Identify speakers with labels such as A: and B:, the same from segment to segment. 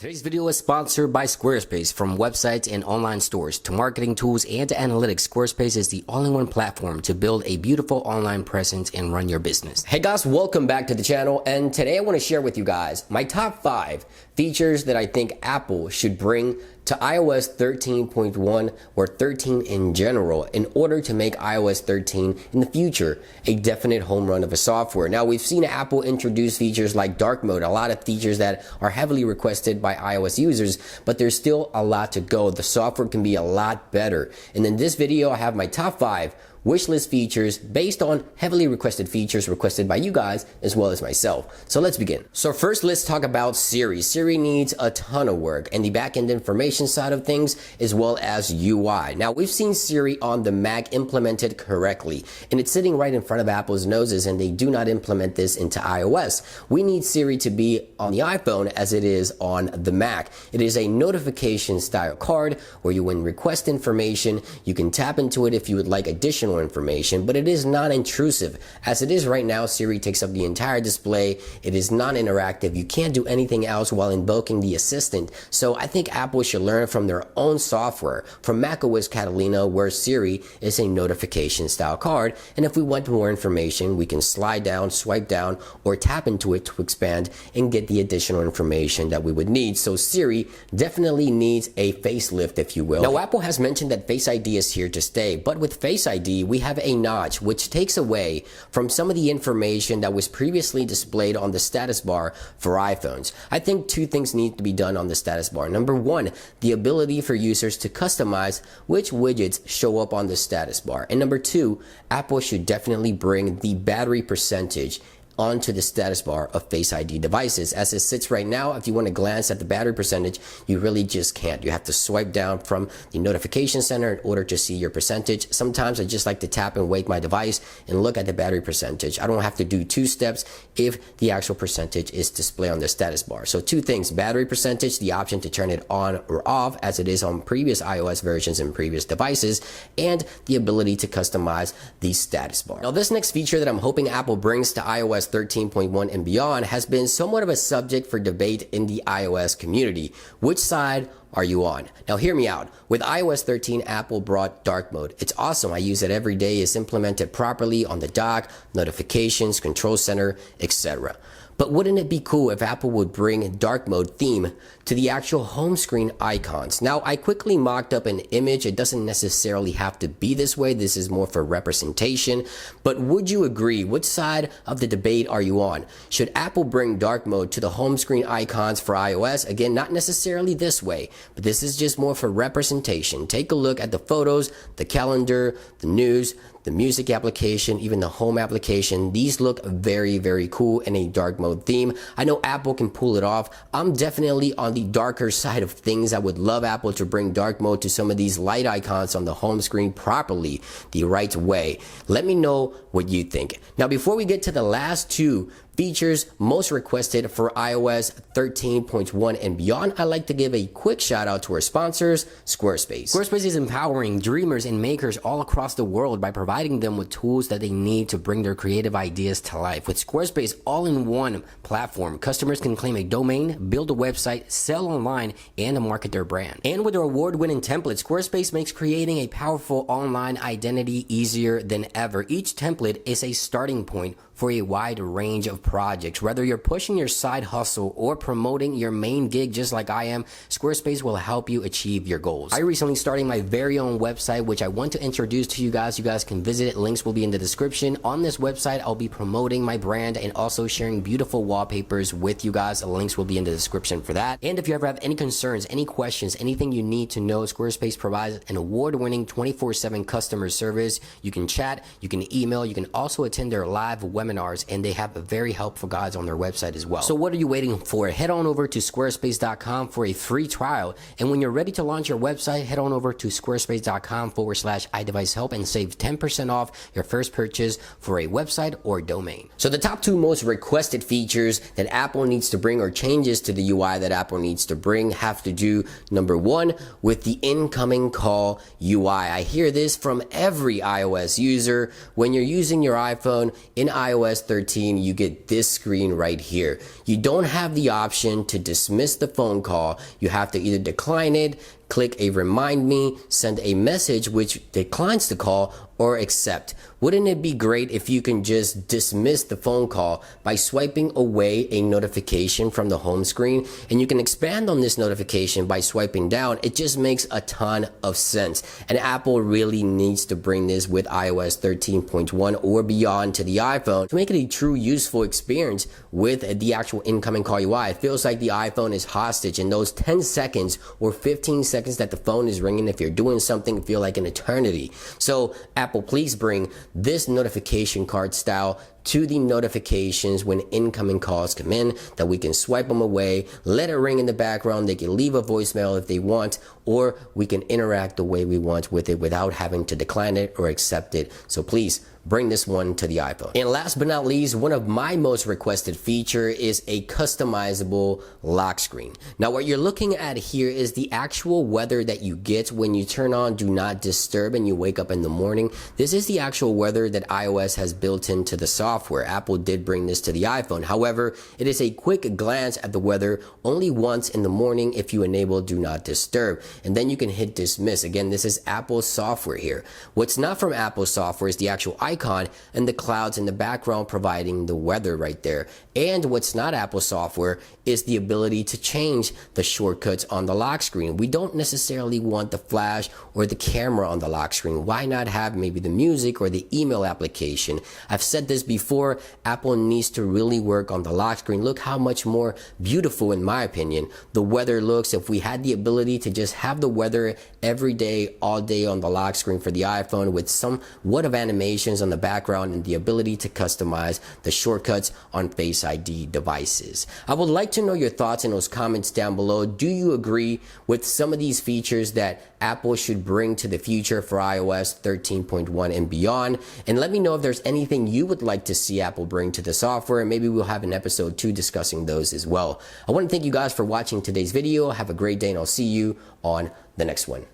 A: Today's video is sponsored by Squarespace. From websites and online stores to marketing tools and to analytics, Squarespace is the all-in-one platform to build a beautiful online presence and run your business. Hey guys, welcome back to the channel, and today I want to share with you guys my top 5 features that I think Apple should bring to iOS 13.1 or 13 in general in order to make iOS 13 in the future a definite home run of a software. Now, we've seen Apple introduce features like dark mode, a lot of features that are heavily requested by iOS users, but there's still a lot to go. The software can be a lot better. And in this video, I have my top 5 wishlist features based on heavily requested features requested by you guys as well as myself. So let's begin. So first, let's talk about Siri. Siri needs a ton of work and the backend information side of things as well as UI. Now, we've seen Siri on the Mac implemented correctly, and it's sitting right in front of Apple's noses, and they do not implement this into iOS. We need Siri to be on the iPhone as it is on the Mac. It is a notification style card where you, when request information, you can tap into it if you would like additional information, but it is non-intrusive. As it is right now, Siri takes up the entire display. It is non-interactive. You can't do anything else while invoking the assistant. So I think Apple should learn from their own software, from macOS Catalina, where Siri is a notification style card, and if we want more information, we can slide down, swipe down, or tap into it to expand and get the additional information that we would need. So Siri definitely needs a facelift, if you will. Now, Apple has mentioned that Face ID is here to stay, but with Face ID, we have a notch which takes away from some of the information that was previously displayed on the status bar for iPhones. I think 2 things need to be done on the status bar. Number 1, the ability for users to customize which widgets show up on the status bar. And number 2, Apple should definitely bring the battery percentage onto the status bar of Face ID devices. As it sits right now, if you want to glance at the battery percentage, you really just can't. You have to swipe down from the notification center in order to see your percentage. Sometimes I just like to tap and wake my device and look at the battery percentage. I don't have to do 2 steps if the actual percentage is displayed on the status bar. So 2 things: battery percentage, the option to turn it on or off as it is on previous iOS versions and previous devices, and the ability to customize the status bar. Now, this next feature that I'm hoping Apple brings to iOS 13.1 and beyond has been somewhat of a subject for debate in the iOS community. Which side are you on? Now, hear me out. With iOS 13, Apple brought dark mode. It's awesome. I use it every day. It's implemented properly on the dock, notifications, control center, etc. But wouldn't it be cool if Apple would bring a dark mode theme to the actual home screen icons? Now, I quickly mocked up an image. It doesn't necessarily have to be this way. This is more for representation. But would you agree? Which side of the debate are you on? Should Apple bring dark mode to the home screen icons for iOS? Again, not necessarily this way, but this is just more for representation. Take a look at the photos, the calendar, the news, the music application, even the home application. These look very, very cool in a dark mode theme. I know Apple can pull it off. I'm definitely on the darker side of things. I would love Apple to bring dark mode to some of these light icons on the home screen properly, the right way. Let me know what you think. Now, before we get to the last 2 features most requested for iOS 13.1 and beyond, I'd like to give a quick shout out to our sponsors, Squarespace. Squarespace is empowering dreamers and makers all across the world by providing them with tools that they need to bring their creative ideas to life. With Squarespace all-in-one platform, customers can claim a domain, build a website, sell online, and market their brand. And with their award-winning templates, Squarespace makes creating a powerful online identity easier than ever. Each template is a starting point for a wide range of projects. Whether you're pushing your side hustle or promoting your main gig just like I am, Squarespace will help you achieve your goals. I recently started my very own website, which I want to introduce to you guys. You guys can visit it. Links will be in the description. On this website, I'll be promoting my brand and also sharing beautiful wallpapers with you guys. The links will be in the description for that. And if you ever have any concerns, any questions, anything you need to know, Squarespace provides an award-winning 24/7 customer service. You can chat, you can email, you can also attend their live webinars, and they have very helpful guides on their website as well. So what are you waiting for? Head on over to squarespace.com for a free trial, and when you're ready to launch your website, head on over to squarespace.com/iDeviceHelp and save 10% off your first purchase for a website or domain. So the top 2 most requested features that Apple needs to bring, or changes to the UI that Apple needs to bring, have to do, number 1, with the incoming call UI. I hear this from every iOS user. When you're using your iPhone in iOS iOS 13, you get this screen right here. You don't have the option to dismiss the phone call. You have to either decline it, click a remind me, send a message which declines the call, or accept. Wouldn't it be great if you can just dismiss the phone call by swiping away a notification from the home screen? And you can expand on this notification by swiping down. It just makes a ton of sense. And Apple really needs to bring this with iOS 13.1 or beyond to the iPhone to make it a true useful experience with the actual incoming call UI. It feels like the iPhone is hostage, and those 10 seconds or 15 seconds that the phone is ringing, if you're doing something, feel like an eternity. So Apple, please bring this notification card style to the notifications when incoming calls come in, that we can swipe them away, let it ring in the background. They can leave a voicemail if they want, or we can interact the way we want with it without having to decline it or accept it. So please bring this one to the iPhone. And last but not least, one of my most requested feature is a customizable lock screen. Now what you're looking at here is the actual weather that you get when you turn on Do Not Disturb and you wake up in the morning. This is the actual weather that iOS has built into the software. Apple did bring this to the iPhone. However, it is a quick glance at the weather only once in the morning if you enable Do Not Disturb, and then you can hit dismiss. Again, this is Apple software here. What's not from Apple software is the actual icon and the clouds in the background providing the weather right there. And what's not Apple software is the ability to change the shortcuts on the lock screen. We don't necessarily want the flash or the camera on the lock screen. Why not have maybe the music or the email application? I've said this before, Apple needs to really work on the lock screen. Look how much more beautiful, in my opinion, the weather looks if we had the ability to just have the weather every day, all day on the lock screen for the iPhone with somewhat of animations on the background and the ability to customize the shortcuts on Face ID devices. I would like to know your thoughts in those comments down below. Do you agree with some of these features that Apple should bring to the future for iOS 13.1 and beyond? And let me know if there's anything you would like to see Apple bring to the software. Maybe we'll have an episode 2 discussing those as well. I want to thank you guys for watching today's video. Have a great day, and I'll see you on the next one.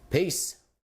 A: Peace.